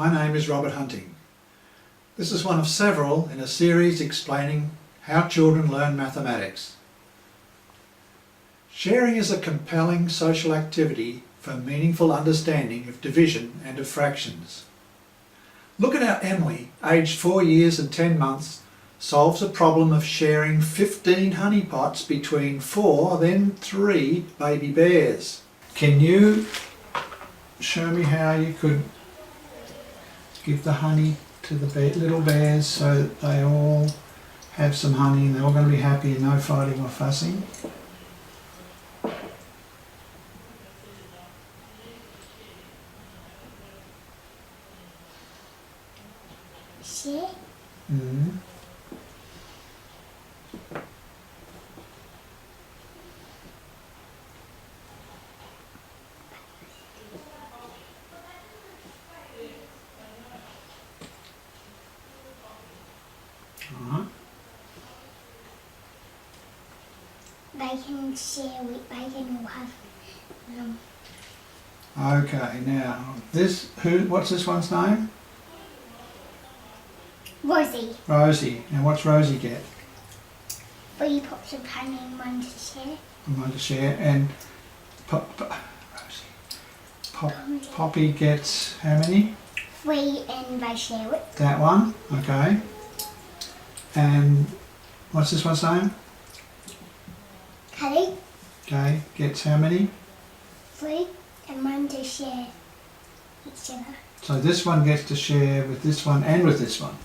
my name is Robert Hunting. This is one of several in a series explaining how children learn mathematics. Sharing is a compelling social activity for meaningful understanding of division and of fractions. Look at how Emily, aged 4 years and 10 months, solves a problem of sharing 15 honey pots between 4, then 3 baby bears. Can you show me how you could give the honey to the little bears so that they all have some honey and they're all going to be happy and no fighting or fussing? Share? Mm-hmm. They can share with, they can all have Okay, now what's this one's name? Rosie. Rosie. Now what's Rosie get? 3 pots of honey and 1 to share. And one to share. And Poppy gets how many? 3 and they share it. That one, okay. And what's this one's name? Kelly, Okay, gets how many? 3 and 1 to share each other. So this one gets to share with this one and with this one.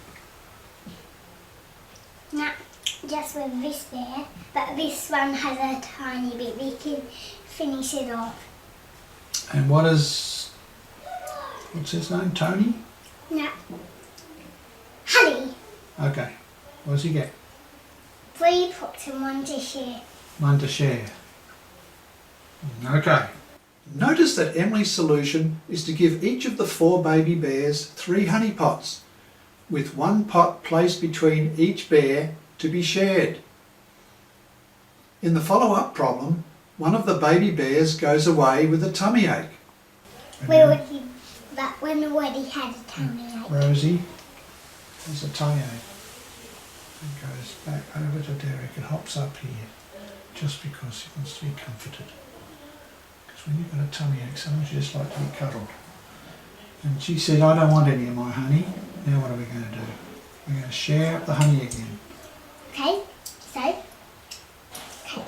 Not just with this there, but this one has a tiny bit. We can finish it off. And what's his name? Tony? No. Honey, Okay. What does he get? 3 pots and 1 to share. One to share. Okay. Notice that Emily's solution is to give each of the 4 baby bears 3 honey pots, with 1 pot placed between each bear to be shared. In the follow-up problem, one of the baby bears goes away with a tummy ache. That one already had a tummy ache. Rosie has a tummy ache and goes back over to Derek and hops up here just because he wants to be comforted. Because when you've got a tummy ache, sometimes you just like to be cuddled. And she said, I don't want any of my honey. Now what are we going to do? We're going to share up the honey again. Okay, so, okay.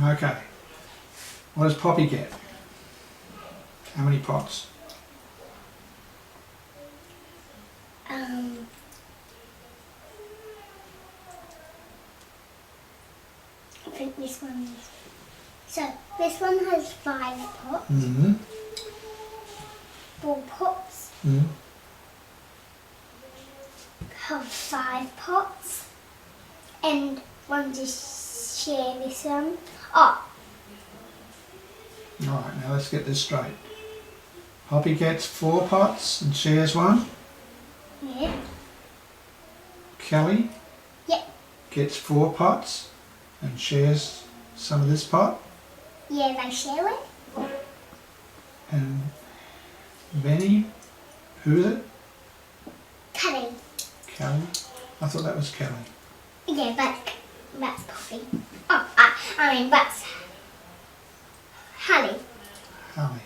Okay. What does Poppy get? How many pots? I think this one is. So this one has 5 pots. Mm-hmm. 4 pots Mm-hmm. have 5 pots, and 1 to share this one. Oh, Alright, now let's get this straight. Poppy gets 4 pots and shares 1. yeah, Kelly Yep. gets 4 pots and shares some of this pot. yeah, they share it. And Benny, who is it? Kelly, Kelly? I thought that was Kelly. yeah, that's Poppy. Oh, I mean that's Hallie. Holly.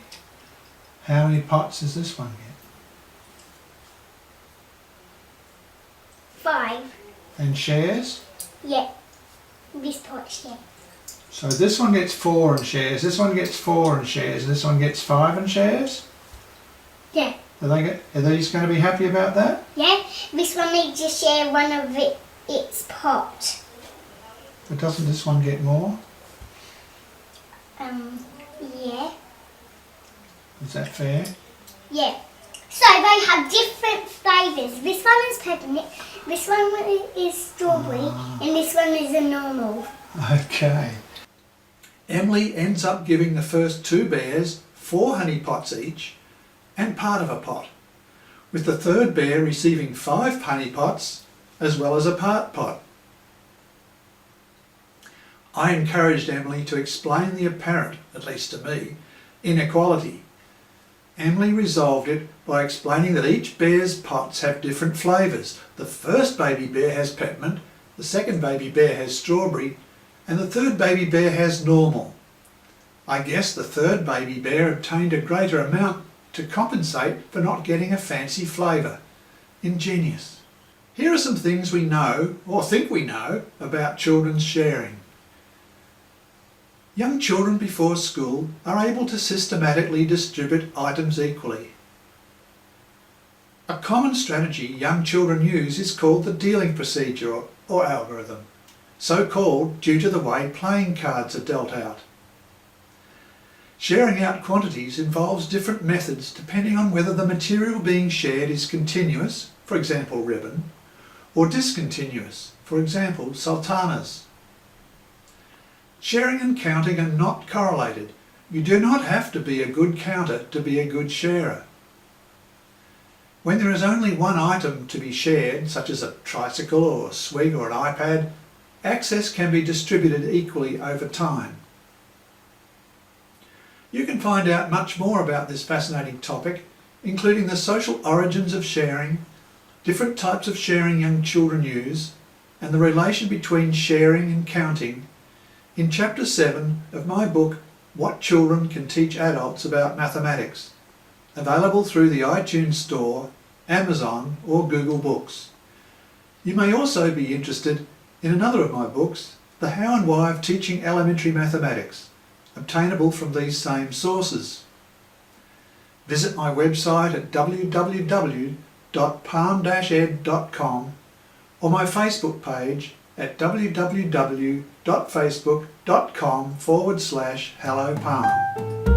How many pots does this one get? 5. And shares? Yeah, this pot share. So this one gets 4 and shares, this one gets 4 and shares, this one gets 5 and shares? Yeah, Are these going to be happy about that? yeah. This one needs to share one of its pot. But doesn't this one get more? Yeah. Is that fair? Yeah. So they have different flavours. This one is peppermint, this one is strawberry, and this one is a normal. Okay. Emily ends up giving the first 2 bears 4 honey pots each and part of a pot, with the third bear receiving 5 honey pots as well as a part pot. I encouraged Emily to explain the apparent, at least to me, inequality. Emily resolved it by explaining that each bear's pots have different flavours. The first baby bear has peppermint, the second baby bear has strawberry, and the third baby bear has normal. I guess the third baby bear obtained a greater amount to compensate for not getting a fancy flavour. Ingenious. Here are some things we know, or think we know, about children's sharing. Young children before school are able to systematically distribute items equally. A common strategy young children use is called the dealing procedure or algorithm, so called due to the way playing cards are dealt out. Sharing out quantities involves different methods depending on whether the material being shared is continuous, for example ribbon, or discontinuous, for example sultanas. Sharing and counting are not correlated. You do not have to be a good counter to be a good sharer. When there is only one item to be shared, such as a tricycle or a swig or an iPad, access can be distributed equally over time. You can find out much more about this fascinating topic, including the social origins of sharing, different types of sharing young children use, and the relation between sharing and counting in Chapter 7 of my book, What Children Can Teach Adults About Mathematics, available through the iTunes Store, Amazon or Google Books. You may also be interested in another of my books, The How and Why of Teaching Elementary Mathematics, obtainable from these same sources. Visit my website at www.palm-ed.com or my Facebook page at www.facebook.com/Hello Palm.